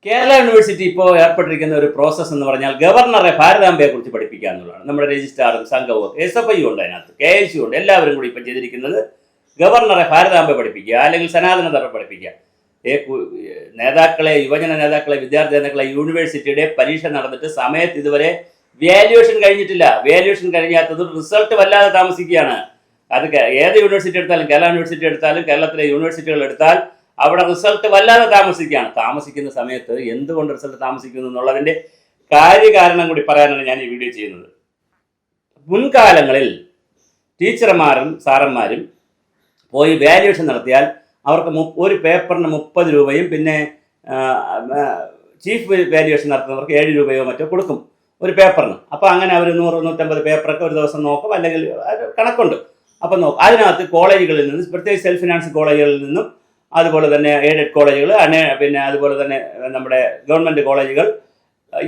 Kerala university ഇപ്പോൾ ഏർപ്പെട്ടിരിക്കുന്ന ഒരു പ്രോസസ്സ് എന്ന് പറഞ്ഞാൽ ഗവർണറെ ഭാരതാംബയെ കുറിച്ച് പഠിപ്പിക്കുക എന്നുള്ളതാണ്. നമ്മുടെ രജിസ്ട്രാറും സംഘവും SFI ഉണ്ട്, അതിനകത്ത് KSU ഉണ്ട്, എല്ലാവരും കൂടി ഇപ്പം ചെയ്തിരിക്കുന്നത് ഗവർണറെ ഭാരതാംബയെ പഠിപ്പിക്കുക, അല്ലെങ്കിൽ സനാതനധർമ്മം പഠിപ്പിക്കുക. നേതാക്കളെ, യുവജന നേതാക്കളെ, വിദ്യാർത്ഥി നേതാക്കളെ യൂണിവേഴ്സിറ്റിയുടെ പരീക്ഷ നടന്നിട്ട് സമയത്ത് ഇതുവരെ വാല്യുവേഷൻ കഴിഞ്ഞിട്ടില്ല. വാല്യുവേഷൻ കഴിഞ്ഞാത്തത് റിസൾട്ട് വല്ലാതെ താമസിക്കുകയാണ്. അത് ഏത് യൂണിവേഴ്സിറ്റി എടുത്താലും, കേരള യൂണിവേഴ്സിറ്റി എടുത്താലും, കേരളത്തിലെ യൂണിവേഴ്സിറ്റികൾ എടുത്താൽ അവിടെ റിസൾട്ട് വല്ലാതെ താമസിക്കുകയാണ്. താമസിക്കുന്ന സമയത്ത് എന്തുകൊണ്ട് റിസൾട്ട് താമസിക്കുന്നു എന്നുള്ളതിൻ്റെ കാര്യകാരണം കൂടി പറയാനാണ് ഞാൻ ഈ വീഡിയോ ചെയ്യുന്നത്. മുൻകാലങ്ങളിൽ ടീച്ചർമാരും സാറന്മാരും പോയി വാല്യുവേഷൻ നടത്തിയാൽ അവർക്ക് ഒരു പേപ്പറിന് 30 രൂപയും പിന്നെ ചീഫ് വാല്യുവേഷൻ നടത്തുന്നവർക്ക് 7 രൂപയോ മറ്റോ കൊടുക്കും ഒരു പേപ്പറിന്. അപ്പോൾ അങ്ങനെ അവർ 100-150 പേപ്പറൊക്കെ ഒരു ദിവസം നോക്കും, അല്ലെങ്കിൽ കണക്കുണ്ട്. അപ്പം നോക്കും. അതിനകത്ത് കോളേജുകളിൽ നിന്ന്, പ്രത്യേകിച്ച് സെൽഫ് ഫിനാൻസ് കോളേജുകളിൽ നിന്നും, അതുപോലെ തന്നെ എയ്ഡഡ് കോളേജുകൾ, പിന്നെ അതുപോലെ തന്നെ നമ്മുടെ ഗവൺമെൻറ് കോളേജുകൾ,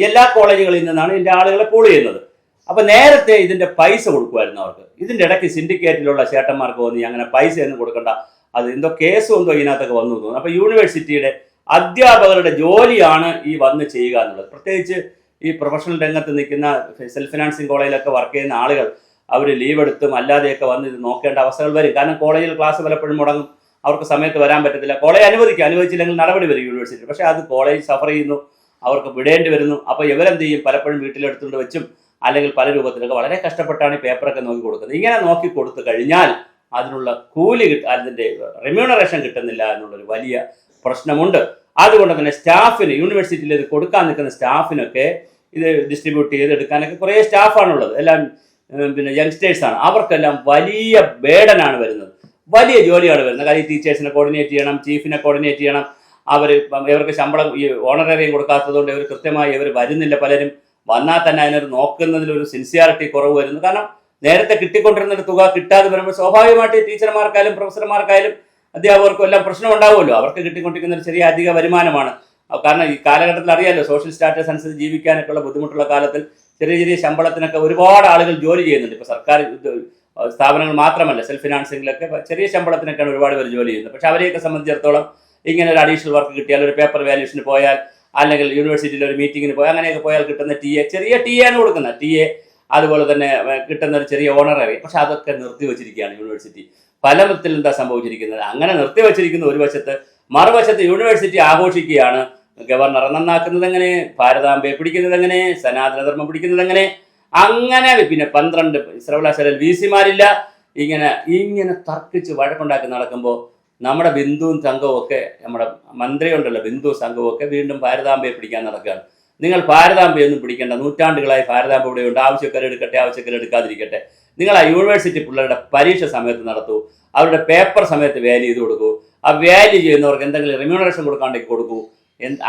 എല്ലാ കോളേജുകളിൽ നിന്നാണ് ഇതിൻ്റെ ആളുകളെ പൂൾ ചെയ്യുന്നത്. അപ്പോൾ നേരത്തെ ഇതിൻ്റെ പൈസ കൊടുക്കുമായിരുന്നു അവർക്ക്. ഇതിൻ്റെ ഇടയ്ക്ക് സിൻഡിക്കേറ്റിലുള്ള ചേട്ടന്മാർക്ക് തോന്നി അങ്ങനെ പൈസ ഒന്നും കൊടുക്കണ്ട, അത് എന്തോ കേസും എന്തോ ഇതിനകത്തൊക്കെ വന്നു തോന്നുന്നു. അപ്പോൾ യൂണിവേഴ്സിറ്റിയുടെ അധ്യാപകരുടെ ജോലിയാണ് ഈ വന്ന് ചെയ്യുക എന്നുള്ളത്. പ്രത്യേകിച്ച് ഈ പ്രൊഫഷണൽ രംഗത്ത് നിൽക്കുന്ന സെൽഫ് ഫിനാൻസിങ് കോളേജിലൊക്കെ വർക്ക് ചെയ്യുന്ന ആളുകൾ അവർ ലീവ് എടുത്തും അല്ലാതെയൊക്കെ വന്ന് ഇത് നോക്കേണ്ട അവസ്ഥകൾ വരും. കാരണം കോളേജിൽ ക്ലാസ് പലപ്പോഴും മുടങ്ങും, അവർക്ക് സമയത്ത് വരാൻ പറ്റത്തില്ല. കോളേജ് അനുവദിച്ചില്ലെങ്കിൽ നടപടി വരും യൂണിവേഴ്സിറ്റി. പക്ഷേ അത് കോളേജ് സഫർ ചെയ്യുന്നു, അവർക്ക് വിടേണ്ടി വരുന്നു. അപ്പോൾ ഇവരെന്ത് ചെയ്യും? പലപ്പോഴും വീട്ടിലെടുത്തുകൊണ്ട് വെച്ചും അല്ലെങ്കിൽ പല രൂപത്തിലൊക്കെ വളരെ കഷ്ടപ്പെട്ടാണ് ഈ പേപ്പറൊക്കെ നോക്കി കൊടുക്കുന്നത്. ഇങ്ങനെ നോക്കി കൊടുത്തു കഴിഞ്ഞാൽ അതിനുള്ള കൂലി അതിൻ്റെ റെമ്യൂണറേഷൻ കിട്ടുന്നില്ല എന്നുള്ളൊരു വലിയ പ്രശ്നമുണ്ട്. അതുകൊണ്ട് തന്നെ സ്റ്റാഫിന്, യൂണിവേഴ്സിറ്റിയിൽ ഇത് കൊടുക്കാൻ നിൽക്കുന്ന സ്റ്റാഫിനൊക്കെ ഇത് ഡിസ്ട്രിബ്യൂട്ട് ചെയ്തെടുക്കാനൊക്കെ കുറേ സ്റ്റാഫാണുള്ളത്, എല്ലാം പിന്നെ യങ്സ്റ്റേഴ്സാണ്. അവർക്കെല്ലാം വലിയ ബേഡനാണ് വരുന്നത്, വലിയ ജോലിയാണ് വരുന്നത്. കാര്യം ടീച്ചേഴ്സിനെ കോർഡിനേറ്റ് ചെയ്യണം, ചീഫിനെ കോർഡിനേറ്റ് ചെയ്യണം. ഇവർക്ക് ശമ്പളം, ഈ ഓണറേറിയം കൊടുക്കാത്തതുകൊണ്ട് ഇവർ കൃത്യമായി ഇവർ വരുന്നില്ല. പലരും വന്നാൽ തന്നെ അതിനൊരു നോക്കുന്നതിലൊരു സിൻസിയാരിറ്റി കുറവ് വരുന്നു. കാരണം നേരത്തെ കിട്ടിക്കൊണ്ടിരുന്നൊരു തുക കിട്ടാതെ വരുമ്പോൾ സ്വാഭാവികമായിട്ട് ടീച്ചർമാർക്കായാലും പ്രൊഫസർമാർക്കായാലും അധ്യാപകർക്കും എല്ലാം പ്രശ്നം ഉണ്ടാവുമല്ലോ. അവർക്ക് കിട്ടിക്കൊണ്ടിരിക്കുന്ന ഒരു ചെറിയ അധിക വരുമാനമാണ്. കാരണം ഈ കാലഘട്ടത്തിൽ അറിയാമല്ലോ, സോഷ്യൽ സ്റ്റാറ്റസ് അനുസരിച്ച് ജീവിക്കാനൊക്കെയുള്ള ബുദ്ധിമുട്ടുള്ള കാലത്തിൽ ചെറിയ ചെറിയ ശമ്പളത്തിനൊക്കെ ഒരുപാട് ആളുകൾ ജോലി ചെയ്യുന്നുണ്ട്. ഇപ്പോൾ സർക്കാർ സ്ഥാപനങ്ങൾ മാത്രമല്ല, സെൽഫ് ഫിനാൻസിങ്ങിലൊക്കെ ചെറിയ ശമ്പളത്തിനൊക്കെയാണ് ഒരുപാട് പേര് ജോലി ചെയ്യുന്നത്. പക്ഷേ അവരെയൊക്കെ സംബന്ധിച്ചിടത്തോളം ഇങ്ങനെ ഒരു അഡീഷണൽ വർക്ക് കിട്ടിയാൽ, ഒരു പേപ്പർ വാല്യൂഷന് പോയാൽ, അല്ലെങ്കിൽ യൂണിവേഴ്സിറ്റിയിൽ ഒരു മീറ്റിങ്ങിന് പോയാൽ, അങ്ങനെയൊക്കെ പോയാൽ കിട്ടുന്ന ചെറിയ ആണ് കൊടുക്കുന്നത്. അതുപോലെ തന്നെ കിട്ടുന്ന ഒരു ചെറിയ ഓണററി. പക്ഷെ അതൊക്കെ നിർത്തിവെച്ചിരിക്കുകയാണ് യൂണിവേഴ്സിറ്റി. ഫലത്തിൽ എന്താ സംഭവിച്ചിരിക്കുന്നത്? അങ്ങനെ നിർത്തിവെച്ചിരിക്കുന്ന ഒരു വശത്ത്, മറുവശത്ത് യൂണിവേഴ്സിറ്റി ആഘോഷിക്കുകയാണ്. ഗവർണറെ നന്നാക്കുന്നത് എങ്ങനെ, ഭാരതാംബയെ പിടിക്കുന്നത് എങ്ങനെ, സനാതനധർമ്മം പിടിക്കുന്നത് എങ്ങനെ, അങ്ങനെ പിന്നെ 12 സർവകലാശാലയിൽ VC-മാരില്ല. ഇങ്ങനെ തർക്കിച്ച് വഴക്കുണ്ടാക്കി നടക്കുമ്പോൾ നമ്മുടെ ബിന്ദുവും സംഘവും ഒക്കെ, നമ്മുടെ മന്ത്രിയുണ്ടല്ലോ ബിന്ദു സംഘവും ഒക്കെ വീണ്ടും ഭാരതാംബയെ പിടിക്കാൻ നടക്കുകയാണ്. നിങ്ങൾ ഭാരതാംബയൊന്നും പിടിക്കേണ്ട, നൂറ്റാണ്ടുകളായി ഭാരതാംബ ഇവിടെയുണ്ട്, ആവശ്യക്കാരെടുക്കട്ടെ, ആവശ്യക്കാരെടുക്കാതിരിക്കട്ടെ. നിങ്ങൾ ആ യൂണിവേഴ്സിറ്റി പിള്ളേരുടെ പരീക്ഷ സമയത്ത് നടത്തൂ, അവരുടെ പേപ്പർ സമയത്ത് വാല്യൂ ചെയ്ത് കൊടുക്കൂ. ആ വാല്യൂ ചെയ്യുന്നവർക്ക് എന്തെങ്കിലും റെമ്യൂണറേഷൻ കൊടുക്കാണ്ടെങ്കിൽ കൊടുക്കൂ.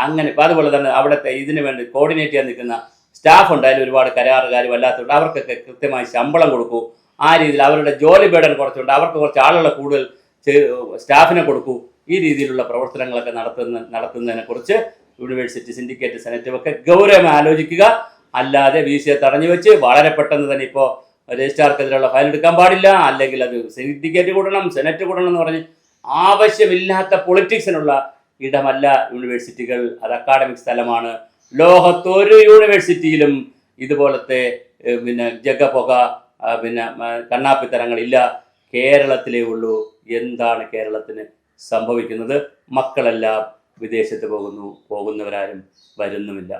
അങ്ങനെ അതുപോലെ തന്നെ അവിടുത്തെ ഇതിനു വേണ്ടി കോർഡിനേറ്റ് ചെയ്യാൻ നിൽക്കുന്ന സ്റ്റാഫ് ഉണ്ട്, അതിൽ ഒരുപാട് കരാറുകാരും അല്ലാത്തതുകൊണ്ട് അവർക്കൊക്കെ കൃത്യമായി ശമ്പളം കൊടുക്കൂ. ആ രീതിയിൽ അവരുടെ ജോലി ബേഡൻ കുറച്ചുണ്ട്, അവർക്ക് കുറച്ച് ആളുകളെ കൂടുതൽ സ്റ്റാഫിനെ കൊടുക്കൂ. ഈ രീതിയിലുള്ള പ്രവർത്തനങ്ങളൊക്കെ നടത്തുന്നതിനെക്കുറിച്ച് യൂണിവേഴ്സിറ്റി സിൻഡിക്കേറ്റ് സെനറ്റും ഒക്കെ ഗൗരവം ആലോചിക്കുക. അല്ലാതെ VC-യെ തടഞ്ഞു വെച്ച് വളരെ പെട്ടെന്ന് തന്നെ ഇപ്പോൾ രജിസ്ട്രാർക്കെതിരെയുള്ള ഫയൽ എടുക്കാൻ പാടില്ല, അല്ലെങ്കിൽ അത് സിൻഡിക്കേറ്റ് കൂടണം, സെനറ്റ് കൂടണം എന്ന് പറഞ്ഞ് ആവശ്യമില്ലാത്ത പൊളിറ്റിക്സിനുള്ള ഇടമല്ല യൂണിവേഴ്സിറ്റികൾ. അത് അക്കാഡമിക് സ്ഥലമാണ്. ലോകത്തൊരു യൂണിവേഴ്സിറ്റിയിലും ഇതുപോലത്തെ പിന്നെ ജഗപുക, പിന്നെ കണ്ണാപ്പിത്തരങ്ങളില്ല. കേരളത്തിലേ ഉള്ളൂ. എന്താണ് കേരളത്തിന് സംഭവിക്കുന്നത്? മക്കളെല്ലാം വിദേശത്ത് പോകുന്നു, പോകുന്നവരാരും വരുന്നുമില്ല.